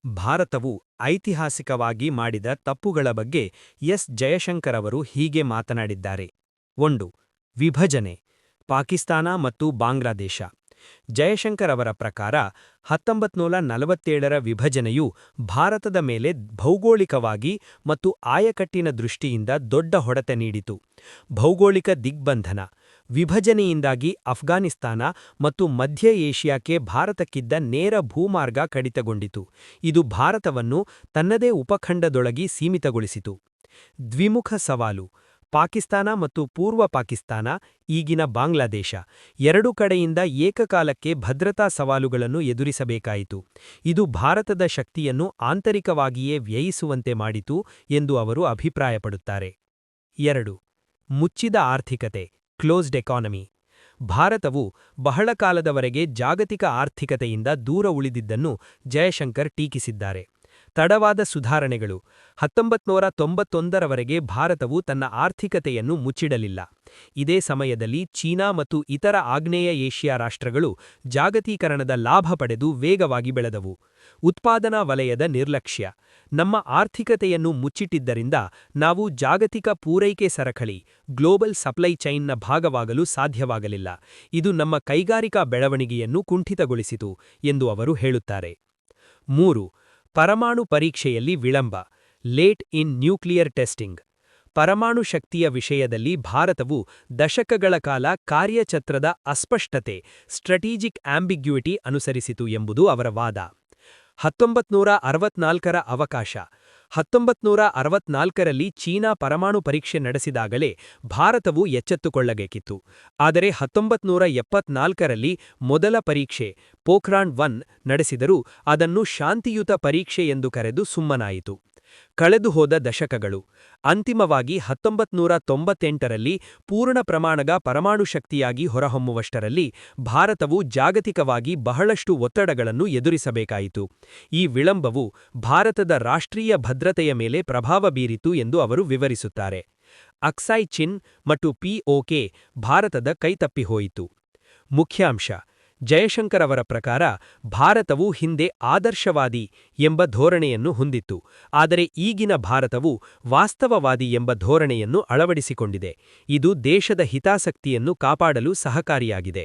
ಭಾರತವು ಐತಿಹಾಸಿಕವಾಗಿ ಮಾಡಿದ ತಪ್ಪುಗಳ ಬಗ್ಗೆ ಜಯಶಂಕರ್ ಅವರು ಹೀಗೆ ಮಾತನಾಡಿದ್ದಾರೆ. 1. ವಿಭಜನೆ ಪಾಕಿಸ್ತಾನ ಮತ್ತು ಬಾಂಗ್ಲಾದೇಶ. ಜಯಶಂಕರ್ ಅವರ ಪ್ರಕಾರ 1947ರ ವಿಭಜನೆಯು ಭಾರತದ ಮೇಲೆ ಭೌಗೋಳಿಕವಾಗಿ ಮತ್ತು ಆಯಕಟ್ಟಿನ ದೃಷ್ಟಿಯಿಂದ ದೊಡ್ಡ ಹೊಡೆತ ನೀಡಿತು. ಭೌಗೋಳಿಕ ದಿಗ್ಬಂಧನ ವಿಭಜನೆಯಿಂದಾಗಿ ಅಫ್ಘಾನಿಸ್ತಾನ ಮತ್ತು ಮಧ್ಯ ಏಷ್ಯಾಕ್ಕೆ ಭಾರತಕ್ಕಿದ್ದ ನೇರ ಭೂಮಾರ್ಗ ಕಡಿತಗೊಂಡಿತು. ಇದು ಭಾರತವನ್ನು ತನ್ನದೇ ಉಪಖಂಡದೊಳಗೆ ಸೀಮಿತಗೊಳಿಸಿತು. ದ್ವಿಮುಖ ಸವಾಲು ಪಾಕಿಸ್ತಾನ ಮತ್ತು ಪೂರ್ವ ಪಾಕಿಸ್ತಾನ, ಈಗಿನ ಬಾಂಗ್ಲಾದೇಶ ಎರಡೂ ಕಡೆಯಿಂದ ಏಕಕಾಲಕ್ಕೆ ಭದ್ರತಾ ಸವಾಲುಗಳನ್ನು ಎದುರಿಸಬೇಕಾಯಿತು. ಇದು ಭಾರತದ ಶಕ್ತಿಯನ್ನು ಆಂತರಿಕವಾಗಿಯೇ ವ್ಯಯಿಸುವಂತೆ ಮಾಡಿತು ಎಂದು ಅವರು ಅಭಿಪ್ರಾಯಪಡುತ್ತಾರೆ. 2. ಮುಚ್ಚಿದ ಆರ್ಥಿಕತೆ ಕ್ಲೋಸ್ಡ್ ಎಕಾನಮಿ. ಭಾರತವು ಬಹಳ ಕಾಲದವರೆಗೆ ಜಾಗತಿಕ ಆರ್ಥಿಕತೆಯಿಂದ ದೂರ ಉಳಿದಿದ್ದನ್ನು ಜಯಶಂಕರ್ ಟೀಕಿಸಿದ್ದಾರೆ. ತಡವಾದ ಸುಧಾರಣೆಗಳು 1991ರವರೆಗೆ ಭಾರತವು ತನ್ನ ಆರ್ಥಿಕತೆಯನ್ನು ಮುಚ್ಚಿಡಲಿಲ್ಲ. ಇದೇ ಸಮಯದಲ್ಲಿ ಚೀನಾ ಮತ್ತು ಇತರ ಆಗ್ನೇಯ ಏಷ್ಯಾ ರಾಷ್ಟ್ರಗಳು ಜಾಗತೀಕರಣದ ಲಾಭ ಪಡೆದು ವೇಗವಾಗಿ ಬೆಳೆದವು. ಉತ್ಪಾದನಾ ವಲಯದ ನಿರ್ಲಕ್ಷ್ಯ ನಮ್ಮ ಆರ್ಥಿಕತೆಯನ್ನು ಮುಚ್ಚಿಟ್ಟಿದ್ದರಿಂದ ನಾವು ಜಾಗತಿಕ ಪೂರೈಕೆ ಸರಪಳಿ ಗ್ಲೋಬಲ್ ಸಪ್ಲೈ ಚೈನ್ನ ಭಾಗವಾಗಲು ಸಾಧ್ಯವಾಗಲಿಲ್ಲ. ಇದು ನಮ್ಮ ಕೈಗಾರಿಕಾ ಬೆಳವಣಿಗೆಯನ್ನು ಕುಂಠಿತಗೊಳಿಸಿತು ಎಂದು ಅವರು ಹೇಳುತ್ತಾರೆ. 3. ಪರಮಾಣು ಪರೀಕ್ಷೆಯಲ್ಲಿ ವಿಳಂಬ ಲೇಟ್ ಇನ್ ನ್ಯೂಕ್ಲಿಯರ್ ಟೆಸ್ಟಿಂಗ್. ಪರಮಾಣು ಶಕ್ತಿಯ ವಿಷಯದಲ್ಲಿ ಭಾರತವು ದಶಕಗಳ ಕಾಲ ಕಾರ್ಯಚಕ್ರದ ಅಸ್ಪಷ್ಟತೆ ಸ್ಟ್ರಾಟಜಿಕ್ ಆಂಬಿಗ್ಯುಯಿಟಿ ಅನುಸರಿಸಿತು ಎಂಬುದು ಅವರ ವಾದ. 1964ರ ಅವಕಾಶ 1964ರಲ್ಲಿ ಚೀನಾ ಪರಮಾಣು ಪರೀಕ್ಷೆ ನಡೆಸಿದಾಗಲೇ ಭಾರತವು ಎಚ್ಚೆತ್ತುಕೊಳ್ಳಬೇಕಿತ್ತು. ಆದರೆ 1974ರಲ್ಲಿ ಮೊದಲ ಪರೀಕ್ಷೆ ಪೋಖ್ರಾಣ್ 1 ನಡೆಸಿದರೂ ಅದನ್ನು ಶಾಂತಿಯುತ ಪರೀಕ್ಷೆ ಎಂದು ಕರೆದು ಸುಮ್ಮನಾಯಿತು. ಕಳೆದುಹೋದ ದಶಕಗಳು ಅಂತಿಮವಾಗಿ 1998ರಲ್ಲಿ ಪೂರ್ಣ ಪ್ರಮಾಣದ ಪರಮಾಣು ಶಕ್ತಿಯಾಗಿ ಹೊರಹೊಮ್ಮುವಷ್ಟರಲ್ಲಿ ಭಾರತವು ಜಾಗತಿಕವಾಗಿ ಬಹಳಷ್ಟು ಒತ್ತಡಗಳನ್ನು ಎದುರಿಸಬೇಕಾಯಿತು. ಈ ವಿಳಂಬವು ಭಾರತದ ರಾಷ್ಟ್ರೀಯ ಭದ್ರತೆಯ ಮೇಲೆ ಪ್ರಭಾವ ಬೀರಿತು ಎಂದು ಅವರು ವಿವರಿಸುತ್ತಾರೆ. ಅಕ್ಸಾಯ್ ಚಿನ್ ಮತ್ತು POK ಭಾರತದ ಕೈತಪ್ಪಿಹೋಯಿತು. ಮುಖ್ಯಾಂಶ ಜಯಶಂಕರ್ ಅವರ ಪ್ರಕಾರ ಭಾರತವು ಹಿಂದೆ ಆದರ್ಶವಾದಿ ಎಂಬ ಧೋರಣೆಯನ್ನು ಹೊಂದಿತ್ತು, ಆದರೆ ಈಗಿನ ಭಾರತವು ವಾಸ್ತವವಾದಿ ಎಂಬ ಧೋರಣೆಯನ್ನು ಅಳವಡಿಸಿಕೊಂಡಿದೆ. ಇದು ದೇಶದ ಹಿತಾಸಕ್ತಿಯನ್ನು ಕಾಪಾಡಲು ಸಹಕಾರಿಯಾಗಿದೆ.